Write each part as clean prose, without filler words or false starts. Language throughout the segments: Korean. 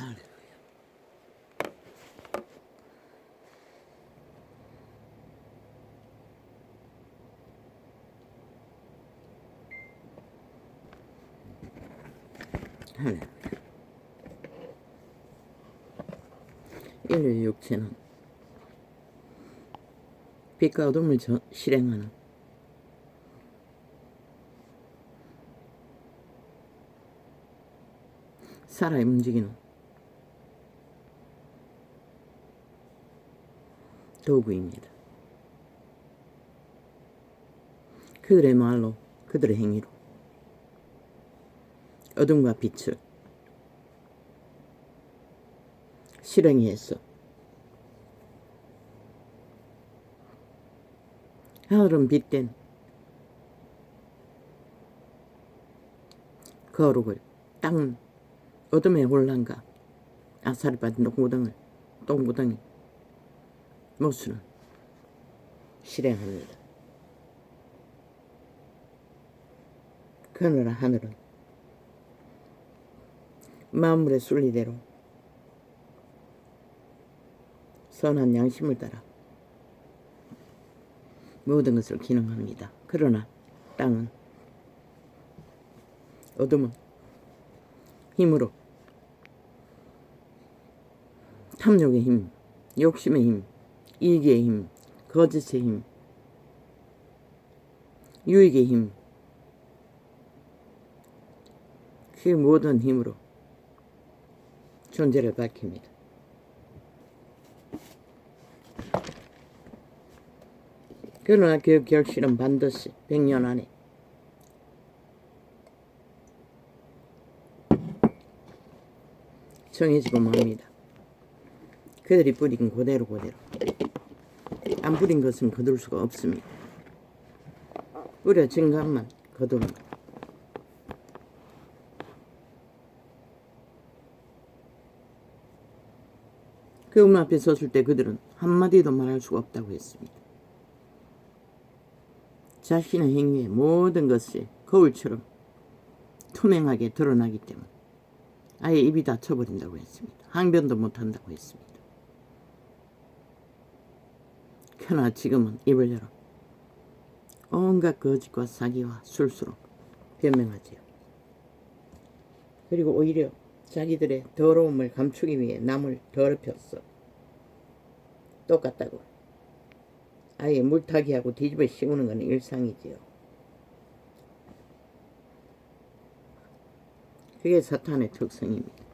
할렐루야. 할렐루야. 인류의 육체는 빛과 어둠을 실행하는 살아 움직이는 도구입니다. 그들의 말로, 그들의 행위로 어둠과 빛을 실행해서 하늘은 빛된 거룩을, 땅은 어둠의 혼란과 아사리 빠진 똥구덩이 모습을 실행합니다. 그러나 하늘은 만물의 순리대로 선한 양심을 따라 모든 것을 기능합니다. 그러나 땅은, 어둠은 힘으로, 탐욕의 힘, 욕심의 힘, 이익의 힘, 거짓의 힘, 유익의 힘, 그 모든 힘으로 존재를 밝힙니다. 그러나 그 결실은 반드시 100년 안에 정해지고 맙니다. 그들이 뿌린 그대로 안 뿌린 것은 거둘 수가 없습니다. 뿌려진 것만 거둡니다. 그 문 앞에 섰을 때 그들은 한마디도 말할 수가 없다고 했습니다. 자신의 행위의 모든 것이 거울처럼 투명하게 드러나기 때문에 아예 입이 닫혀버린다고 했습니다. 항변도 못한다고 했습니다. 그러나 지금은 입을 열어 온갖 거짓과 사기와 술수로 변명하지요. 그리고 오히려 자기들의 더러움을 감추기 위해 남을 더럽혔어. 똑같다고. 아예 물타기하고 뒤집어 씌우는 건 일상이지요. 그게 사탄의 특성입니다.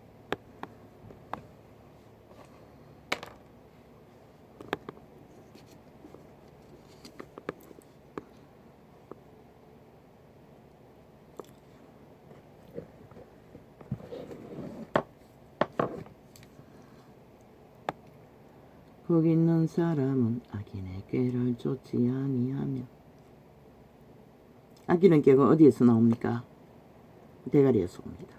복 있는 사람은 악인의 꾀를 쫓지 아니하며. 악인의 꾀가 어디에서 나옵니까? 대가리에서 옵니다.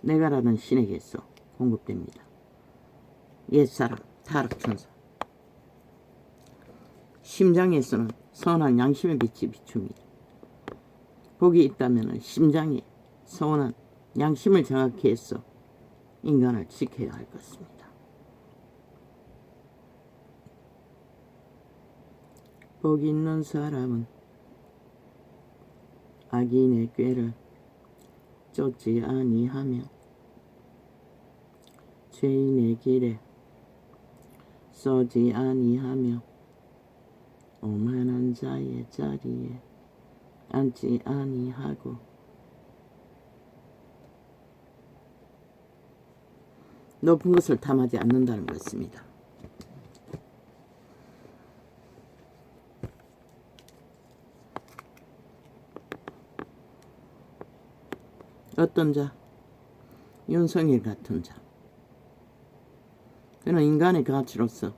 내가라는 신에게서 공급됩니다. 옛사람, 타락천사. 심장에서는 선한 양심의 빛이 비춥니다. 복이 있다면 심장에 선한 양심을 정확히 해서 인간을 지켜야 할 것입니다. 복 있는 사람은 악인의 꾀를 쫓지 아니하며 죄인의 길에 서지 아니하며 오만한 자의 자리에 앉지 아니하고 높은 것을 탐하지 않는다는 것입니다. 어떤 자? 윤석열 같은 자. 그는 인간의 가치로서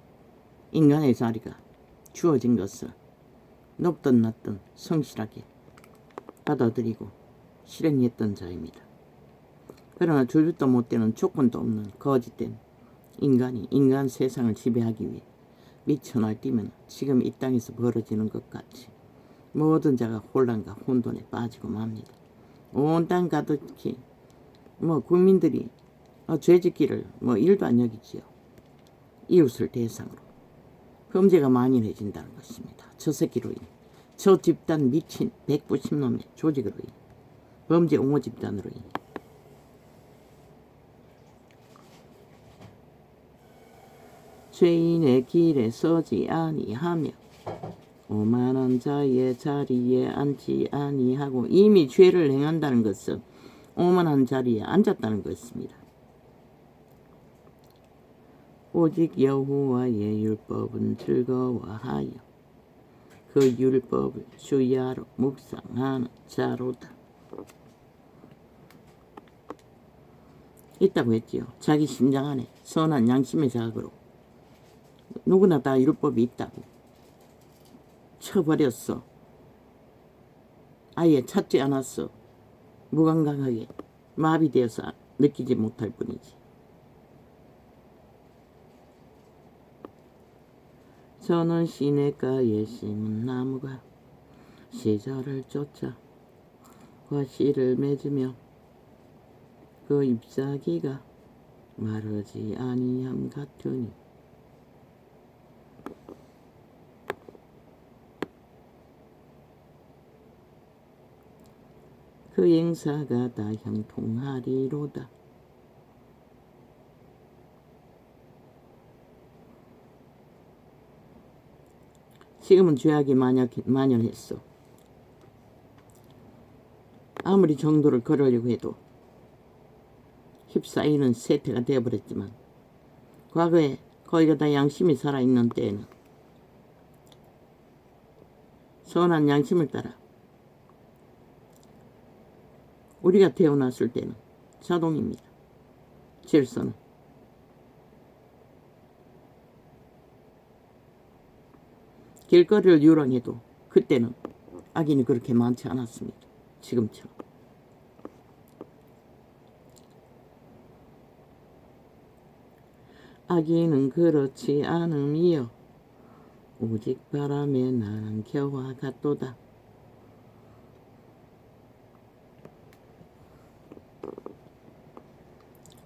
인간의 자리가 주어진 것을 높든 낮든 성실하게 받아들이고 실행했던 자입니다. 그러나 줄도 못 되는 조건도 없는 거짓된 인간이 인간 세상을 지배하기 위해 미쳐 날뛰면 지금 이 땅에서 벌어지는 것 같이 모든 자가 혼란과 혼돈에 빠지고 맙니다. 온 땅 가득히 국민들이 죄짓기를 일도 안 여기지요. 이웃을 대상으로 범죄가 만연해진다는 것입니다. 저 새끼로 인해, 저 집단 미친 190놈의 조직으로 인해, 범죄 옹호 집단으로 인해. 죄인의 길에 서지 아니하며 오만한 자의 자리에 앉지 아니하고, 이미 죄를 행한다는 것은 오만한 자리에 앉았다는 것입니다. 오직 여호와의 율법은 즐거워하여 그 율법을 주야로 묵상하는 자로다. 있다고 했지요. 자기 심장 안에 선한 양심의 자각으로 누구나 다 율법이 있다고 쳐버렸어. 아예 찾지 않았어. 무감각하게 마비되어서 느끼지 못할 뿐이지. 저는 시냇가에 심은 나무가 시절을 쫓아 과실을 맺으며 그 잎사귀가 마르지 아니함 같으니, 그 행사가 다 형통하리로다. 지금은 죄악이 만연했어. 아무리 정도를 걸으려고 해도 휩싸이는 세태가 되어버렸지만, 과거에 거기가 다 양심이 살아있는 때에는 선한 양심을 따라 우리가 태어났을 때는 자동입니다. 질서는. 길거리를 유랑해도 그때는 악인이 그렇게 많지 않았습니다. 지금처럼. 악인은 그렇지 않음이여 오직 바람에 나는 겨와 같도다.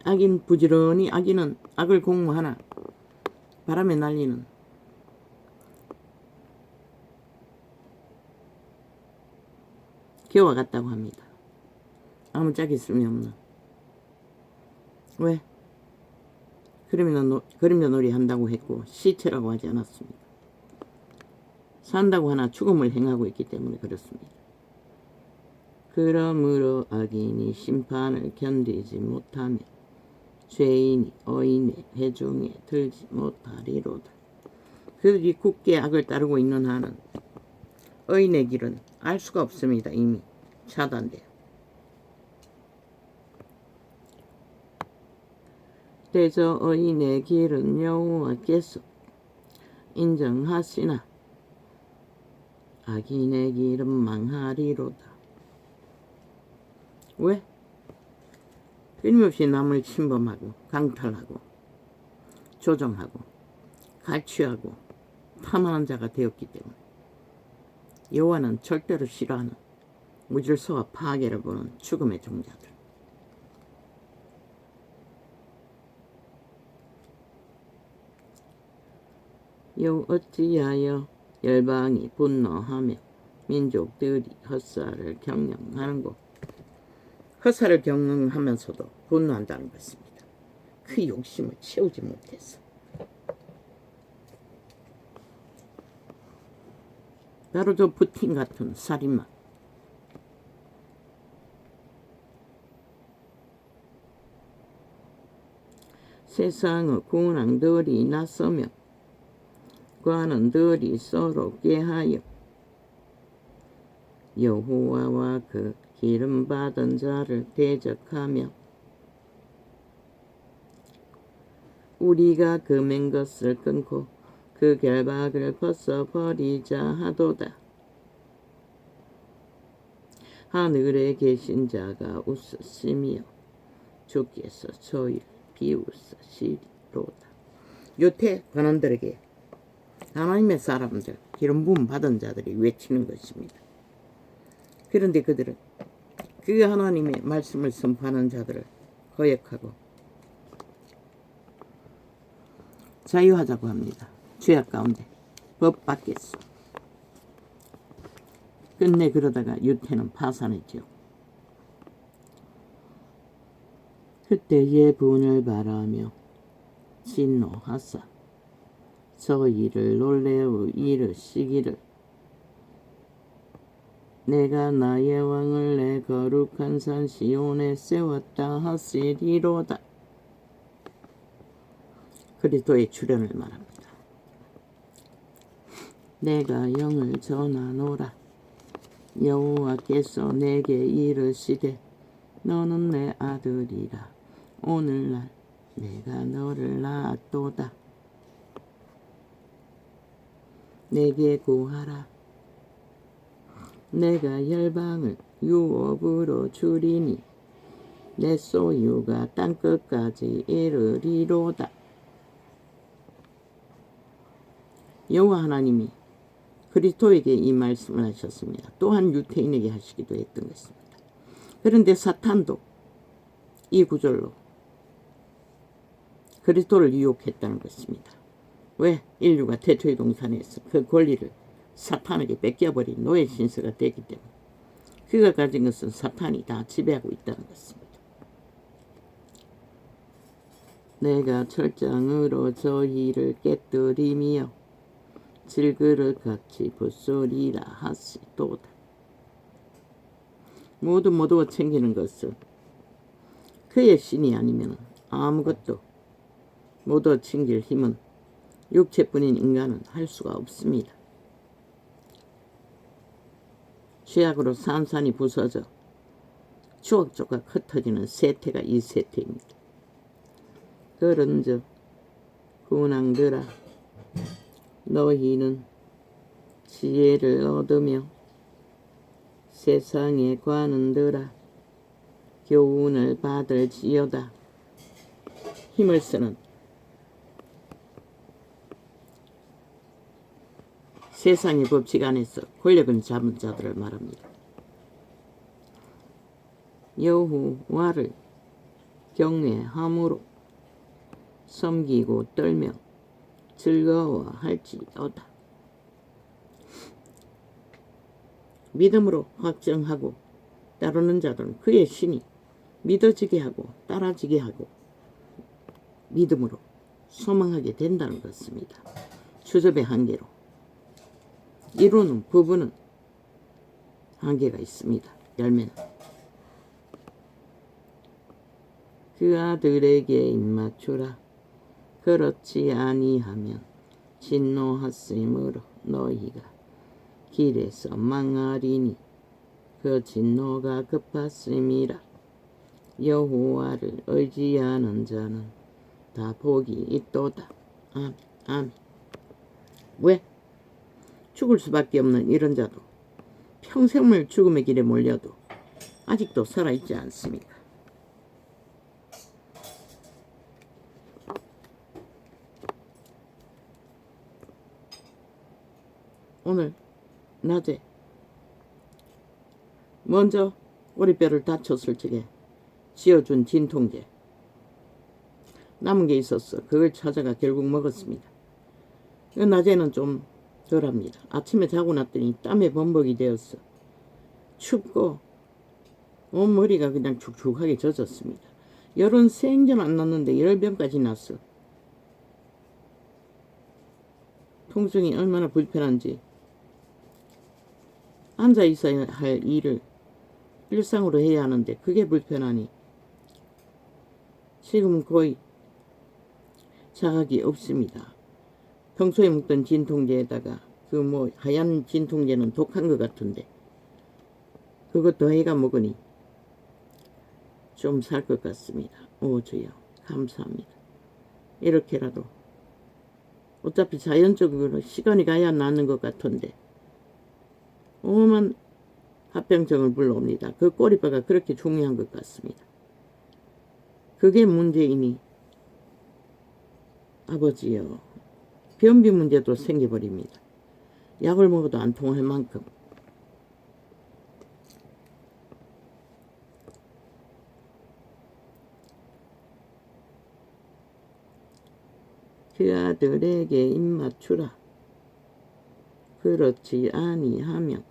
악인 부지런히 악인은 악을 공모하나 바람에 날리는 겨와 같다고 합니다. 아무짝에 쓸모없는. 왜? 그림자 놀이 한다고 했고 시체라고 하지 않았습니다. 산다고 하나 죽음을 행하고 있기 때문에 그렇습니다. 그러므로 악인이 심판을 견디지 못하며 죄인이 의인의 회중에 들지 못하리로다. 그들이 굳게 악을 따르고 있는 한은 의인의 길은 알 수가 없습니다. 이미 차단돼요. 대저 의인의 길은 여호와께서 인정하시나 악인의 길은 망하리로다. 왜? 끊임없이 남을 침범하고 강탈하고 조종하고 갈취하고 탐하는 자가 되었기 때문에 여호와는 절대로 싫어하는 무질서와 파괴를 보는 죽음의 종자들. 어찌하여 열방이 분노하며 민족들이 헛살을 경영하는고. 헛살을 경영하면서도 분노한다는 것입니다. 그 욕심을 채우지 못해서. 바로 저 부틴 같은 살인마. 세상의 군왕들이 나서며 관원들이 서로 꾀하여 여호와와 그 기름 받은 자를 대적하며 우리가 그 맨 것을 끊고 그 결박을 벗어버리자 하도다. 하늘에 계신 자가 웃으시며 주께서 저희를 비웃으시리로다. 요태 관원들에게 하나님의 사람들, 기름 부음 받은 자들이 외치는 것입니다. 그런데 그들은 그 하나님의 말씀을 선포하는 자들을 거역하고 자유하자고 합니다. 죄악 가운데 법 밖에서. 끝내 그러다가 유태는 파산했죠. 그때의 분을 바라며 진노하사 저희를 놀래어 이르시기를 내가 나의 왕을 내 거룩한 산 시온에 세웠다 하시리로다. 그리스도의 출현을 말합니다. 내가 영을 전하노라. 여호와께서 내게 이르시되 너는 내 아들이라. 오늘날 내가 너를 낳았도다. 내게 구하라. 내가 열방을 유업으로 주리니 내 소유가 땅끝까지 이르리로다. 여호와 하나님이 그리스도에게 이 말씀을 하셨습니다. 또한 유태인에게 하시기도 했던 것입니다. 그런데 사탄도 이 구절로 그리스도를 유혹했다는 것입니다. 왜? 인류가 태초의 동산에서 그 권리를 사탄에게 뺏겨버린 노예 신세가 되기 때문에 그가 가진 것은 사탄이 다 지배하고 있다는 것입니다. 내가 철장으로 저희를 깨뜨리며 질그릇같이 부수리라 하시도다. 모두 챙기는 것은 그의 신이 아니면 아무것도 모두 챙길 힘은 육체뿐인 인간은 할 수가 없습니다. 죄악으로 산산이 부서져 추억 조각 흩어지는 세태가 이 세태입니다. 그런즉 군왕들아 너희는 지혜를 얻으며 세상의 관원들아 교훈을 받을지어다. 힘을 쓰는 세상의 법칙 안에서 권력을 잡은 자들을 말합니다. 여호와를 경외함으로 섬기고 떨며 즐거워할지어다. 믿음으로 확정하고 따르는 자들은 그의 신이 믿어지게 하고 따라지게 하고 믿음으로 소망하게 된다는 것입니다. 추접의 한계로 이루는 부분은 한계가 있습니다. 열매는 그 아들에게 입맞추라. 그렇지 아니하면 진노하심으로 너희가 길에서 망하리니 그 진노가 급하심이라. 여호와를 의지하는 자는 다 복이 있도다. 아멘. 아멘. 왜? 죽을 수밖에 없는 이런 자도 평생을 죽음의 길에 몰려도 아직도 살아있지 않습니까? 오늘 낮에 먼저 오리뼈를 다쳤을 적에 쥐어준 진통제 남은 게 있었어. 그걸 찾아가 결국 먹었습니다. 낮에는 좀 덜합니다. 아침에 자고 났더니 땀에 범벅이 되었어. 춥고 온 머리가 그냥 축축하게 젖었습니다. 열은 생전 안 났는데 열병까지 났어. 통증이 얼마나 불편한지 앉아 있어야 할 일을 일상으로 해야 하는데 그게 불편하니 지금은 거의 자각이 없습니다. 평소에 먹던 진통제에다가 그 하얀 진통제는 독한 것 같은데 그것도 해가 먹으니 좀 살 것 같습니다. 오 주여 감사합니다. 이렇게라도 어차피 자연적으로 시간이 가야 낫는 것 같은데 오만 합병증을 불러옵니다. 그 꼬리뼈가 그렇게 중요한 것 같습니다. 그게 문제이니 아버지여 변비 문제도 생겨버립니다. 약을 먹어도 안 통할 만큼 그 아들에게 입맞추라. 그렇지 아니하면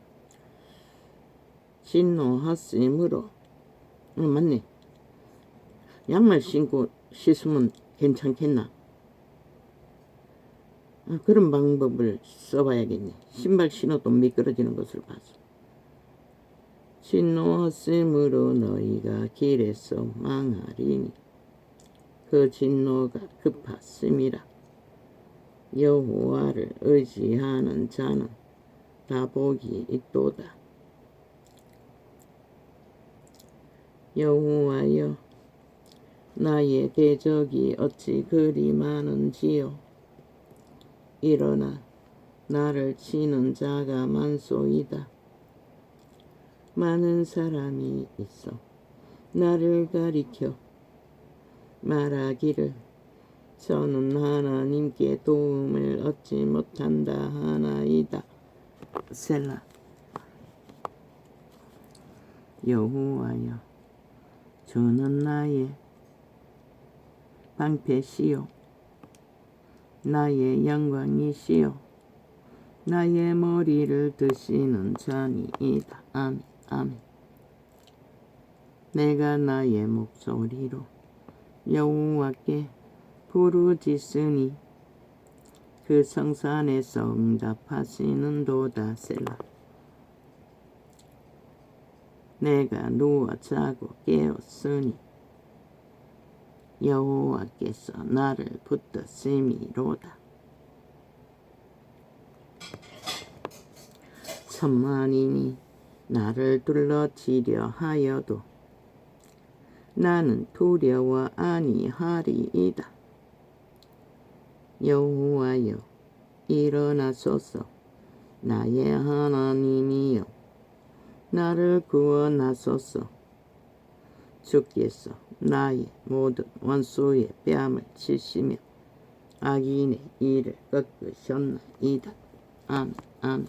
진노하심으로 맞네. 양말 신고 씻으면 괜찮겠나? 그런 방법을 써봐야겠네. 신발 신어도 미끄러지는 것을 봐서. 진노하심으로 너희가 길에서 망하리니 그 진노가 급하심이라. 여호와를 의지하는 자는 다 복이 있도다. 여호와여, 나의 대적이 어찌 그리 많은지요. 일어나 나를 치는 자가 많소이다. 많은 사람이 있어 나를 가리켜 말하기를 저는 하나님께 도움을 얻지 못한다 하나이다. 셀라. 여호와여, 저는 나의 방패시요 나의 영광이시요 나의 머리를 드시는 자니이다. 아멘. 아멘. 내가 나의 목소리로 여호와께 부르짖으니 그 성산에서 응답하시는도다. 셀라. 내가 누워 자고 깨었으니 여호와께서 나를 붙드심이로다. 천만인이 나를 둘러치려 하여도 나는 두려워 아니하리이다. 여호와여, 일어나소서. 나의 하나님이여, 나를 구원하소서. 주께서 나의 모든 원수의 뺨을 치시며 악인의 일을 꺾으셨나이다. 아멘. 아멘.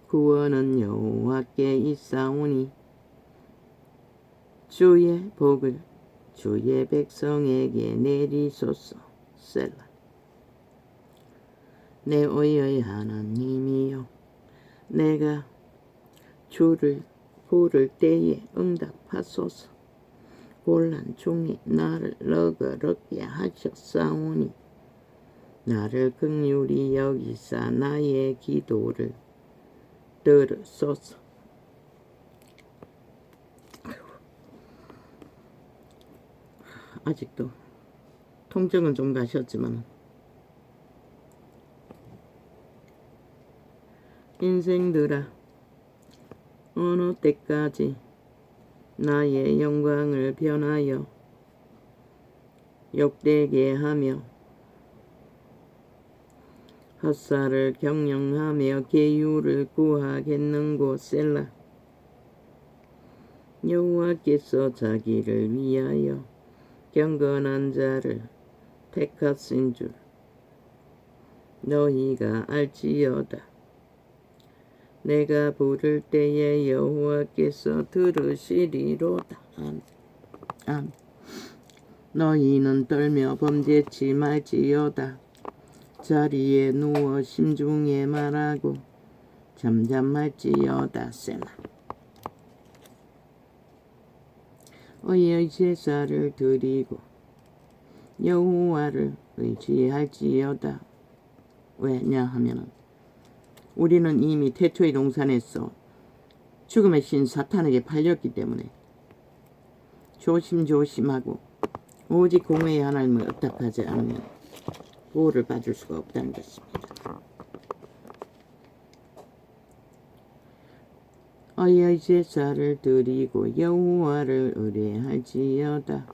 구원은 여호와께 있사오니 주의 복을 주의 백성에게 내리소서. 셀라. 내 의의 하나님이여, 내가 주를 부를 때에 응답하소서. 곤란 중에 나를 너그럽게 하셨사오니 나를 긍휼히 여기사 나의 기도를 들으소서. 아직도 통증은 좀 가셨지만 인생들아, 어느 때까지 나의 영광을 변하여 욕되게 하며 헛살을 경영하며 계율을 구하겠는고. 셀라. 여호와께서 자기를 위하여 경건한 자를 택하신 줄 너희가 알지어다. 내가 부를 때에 여호와께서 들으시리로다. 아멘. 너희는 떨며 범죄치 말지어다. 자리에 누워 심중에 말하고 잠잠할지어다. 셀라. 의의 제사를 드리고 여호와를 의지할지어다. 왜냐하면 우리는 이미 태초의 동산에서 죽음의 신 사탄에게 팔렸기 때문에 조심조심하고 오직 공의의 하나님을 의탁하지 않으면 보호를 받을 수가 없다는 것입니다. 의의 제사를 드리고 여호와를 의뢰할지어다.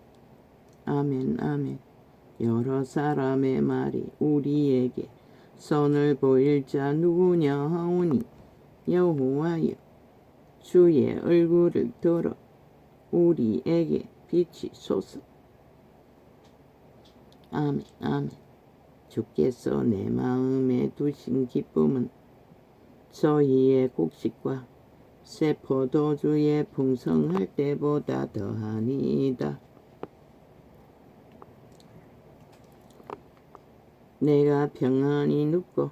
아멘. 아멘. 여러 사람의 말이 우리에게 선을 보일 자 누구냐 하오니 여호와여, 주의 얼굴을 들어 우리에게 비치소서. 아멘. 아멘. 주께서 내 마음에 두신 기쁨은 저희의 곡식과 새 포도주의 풍성할 때보다 더하니이다. 내가 평안히 눕고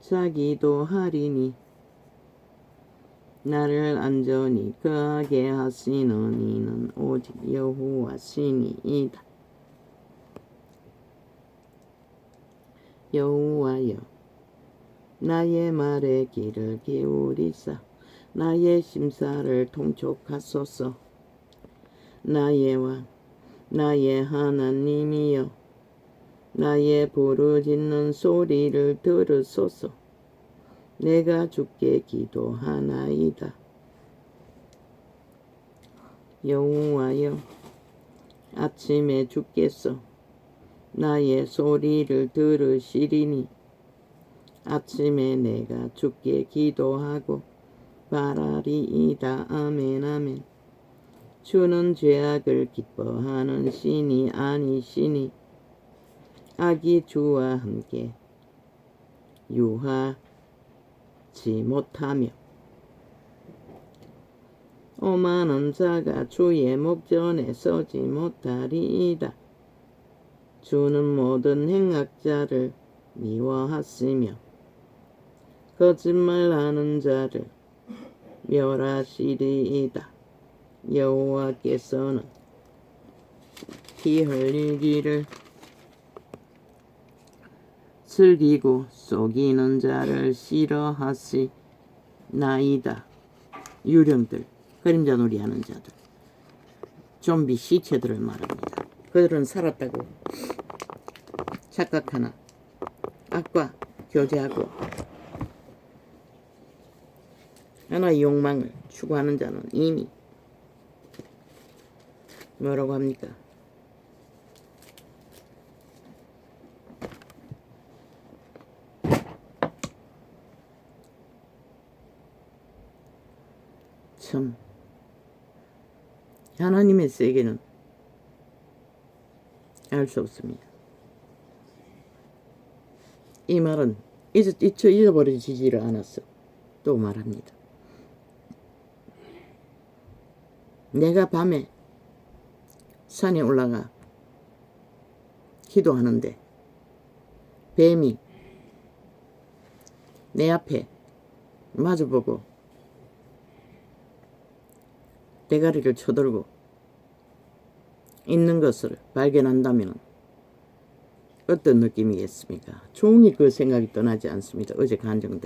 자기도 하리니 나를 안전히 거하게 하시는 이는 오직 여호와 신이이다. 여호와여, 나의 말에 귀를 기울이사 나의 심사를 통촉하소서. 나의 왕, 나의 하나님이여, 나의 부르짖는 소리를 들으소서. 내가 주께 기도하나이다. 여호와여, 아침에 주께서 나의 소리를 들으시리니 아침에 내가 주께 기도하고 바라리이다. 아멘 아멘. 주는 죄악을 기뻐하는 신이 아니시니 악이 주와 함께 유하지 못하며 오만한 자가 주의 목전에 서지 못하리이다. 주는 모든 행악자를 미워하시며 거짓말하는 자를 멸하시리이다. 여호와께서는 피 흘리기를 즐기고 속이는 자를 싫어하시나이다. 유령들, 그림자 놀이하는 자들, 좀비 시체들을 말합니다. 그들은 살았다고 착각하나 악과 교제하고 하나의 욕망을 추구하는 자는 이미 뭐라고 합니까? 참 하나님의 세계는 알 수 없습니다. 이 말은 잊어버려지지를 않았어. 또 말합니다. 내가 밤에 산에 올라가 기도하는데 뱀이 내 앞에 마주보고 대가리를 쳐들고 있는 것을 발견한다면 어떤 느낌이겠습니까? 종일 그 생각이 떠나지 않습니다. 어제 간증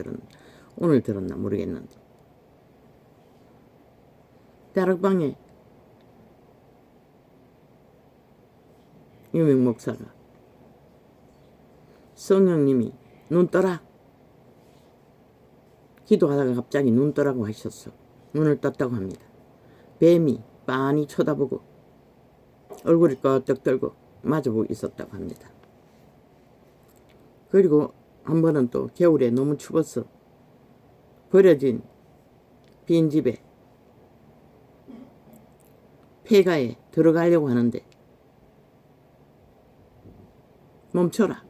오늘 들었나 모르겠는데 다락방에 유명 목사가 성령님이 눈 떠라 기도하다가 갑자기 눈 떠라고 하셨어. 눈을 떴다고 합니다. 뱀이 빤히 쳐다보고 얼굴이 꺼떡 들고 마주보고 있었다고 합니다. 그리고 한 번은 또 겨울에 너무 추워서 버려진 빈집에 폐가에 들어가려고 하는데 멈춰라.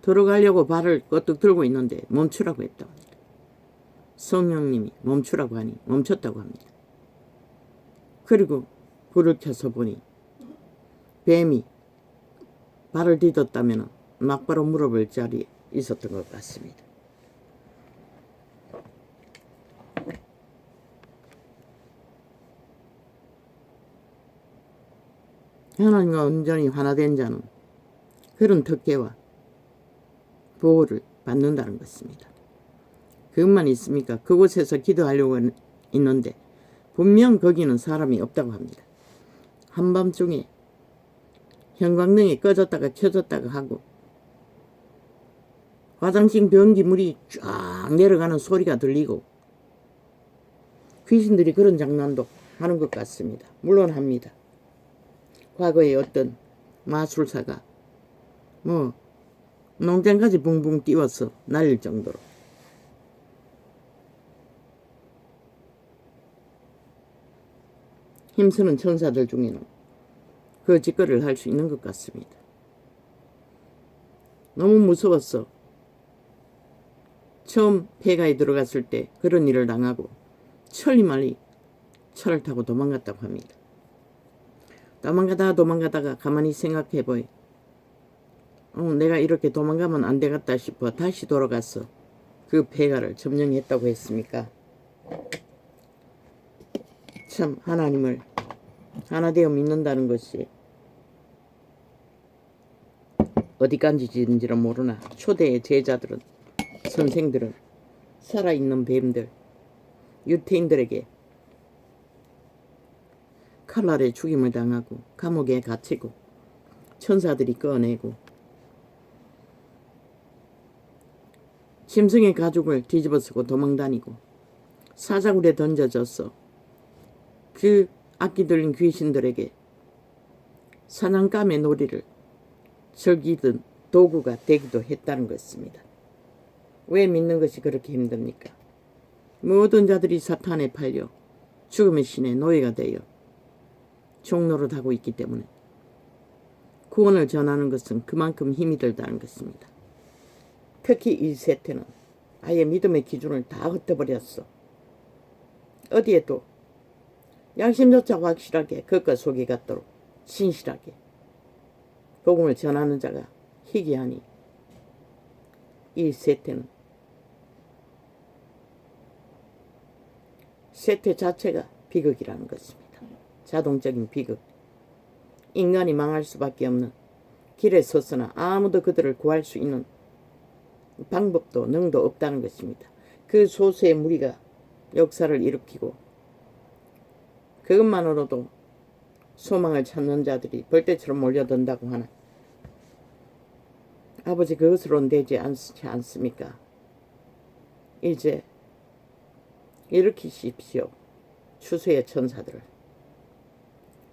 들어가려고 발을 꺼떡 들고 있는데 멈추라고 했다고 합니다. 성령님이 멈추라고 하니 멈췄다고 합니다. 그리고 불을 켜서 보니 뱀이 발을 디뎠다면 막바로 물어볼 자리에 있었던 것 같습니다. 하나님과 온전히 하나된 자는 그런 특혜와 보호를 받는다는 것입니다. 그것만 있습니까? 그곳에서 기도하려고 있는데 분명 거기는 사람이 없다고 합니다. 한밤중에 형광등이 꺼졌다가 켜졌다가 하고 화장실 변기물이 쫙 내려가는 소리가 들리고 귀신들이 그런 장난도 하는 것 같습니다. 물론 합니다. 과거에 어떤 마술사가 농장까지 붕붕 띄워서 날릴 정도로 힘쓰는 천사들 중에는 그 짓거리를 할 수 있는 것 같습니다. 너무 무서웠어. 처음 폐가에 들어갔을 때 그런 일을 당하고 천리말리 차를 타고 도망갔다고 합니다. 도망가다가 가만히 생각해보니 내가 이렇게 도망가면 안 되겠다 싶어 다시 돌아가서 그 폐가를 점령했다고 했습니까? 참 하나님을 하나 되어 믿는다는 것이 어디까지인지는 모르나 초대의 제자들은, 선생들은, 살아있는 뱀들, 유태인들에게 칼날에 죽임을 당하고 감옥에 갇히고 천사들이 꺼내고 짐승의 가죽을 뒤집어쓰고 도망다니고 사자굴에 던져져서 그 악기 들린 귀신들에게 사냥감의 놀이를 즐기던 도구가 되기도 했다는 것입니다. 왜 믿는 것이 그렇게 힘듭니까? 모든 자들이 사탄에 팔려 죽음의 신의 노예가 되어 종노릇하고 있기 때문에 구원을 전하는 것은 그만큼 힘이 들다는 것입니다. 특히 이 세태는 아예 믿음의 기준을 다 흩어버렸어. 어디에도 양심조차 확실하게 그것 속에 갖도록 신실하게 복음을 전하는 자가 희귀하니 이 세태는 세태 자체가 비극이라는 것입니다. 자동적인 비극. 인간이 망할 수밖에 없는 길에 섰으나 아무도 그들을 구할 수 있는 방법도 능도 없다는 것입니다. 그 소수의 무리가 역사를 일으키고 그것만으로도 소망을 찾는 자들이 벌떼처럼 몰려든다고 하나 아버지 그것으로는 되지 않지 않습니까? 이제 일으키십시오. 추수의 천사들을.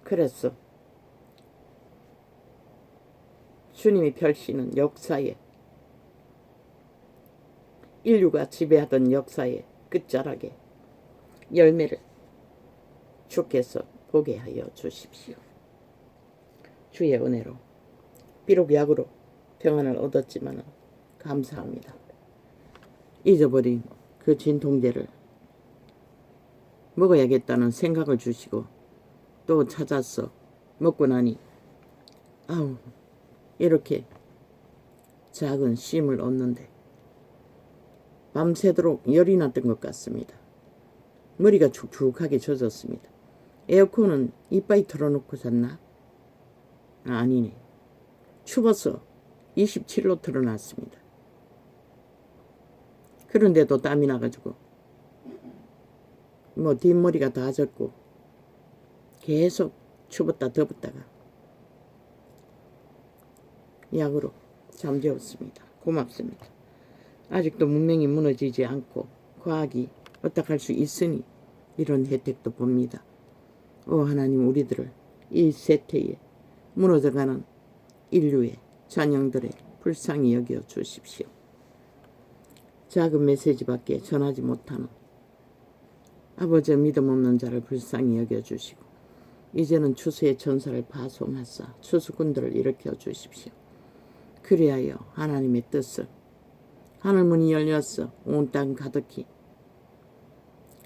그래서 주님이 펼치는 역사에, 인류가 지배하던 역사의 끝자락에 열매를 주께서 보게 하여 주십시오. 주의 은혜로 비록 약으로 평안을 얻었지만 감사합니다. 잊어버린 그 진통제를 먹어야겠다는 생각을 주시고 또 찾아서 먹고 나니 아우 이렇게 작은 쉼을 얻는데 밤새도록 열이 났던 것 같습니다. 머리가 축축하게 젖었습니다. 에어컨은 이빨이 틀어놓고 잤나? 아니네. 추워서 27로 틀어놨습니다. 그런데도 땀이 나가지고 뒷머리가 다 젖고 계속 추웠다 덥었다가 약으로 잠재웠습니다. 고맙습니다. 아직도 문명이 무너지지 않고 과학이 어떡할 수 있으니 이런 혜택도 봅니다. 오 하나님, 우리들을 이 세태에 무너져가는 인류의 자녀들의 불쌍히 여겨 주십시오. 작은 메시지밖에 전하지 못하는 아버지의 믿음 없는 자를 불쌍히 여겨 주시고 이제는 추수의 천사를 파송하사 추수꾼들을 일으켜 주십시오. 그리하여 하나님의 뜻을, 하늘문이 열렸어 온 땅 가득히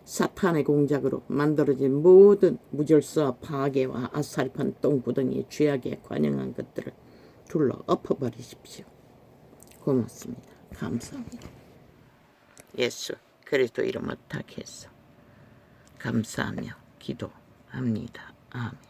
사탄의 공작으로 만들어진 모든 무질서와 파괴와 아사리판 똥구덩이의 죄악에 관영한 것들을 둘러 엎어버리십시오. 고맙습니다. 감사합니다. 예수 그리스도 이름 부탁해서 감사하며 기도합니다. 아멘.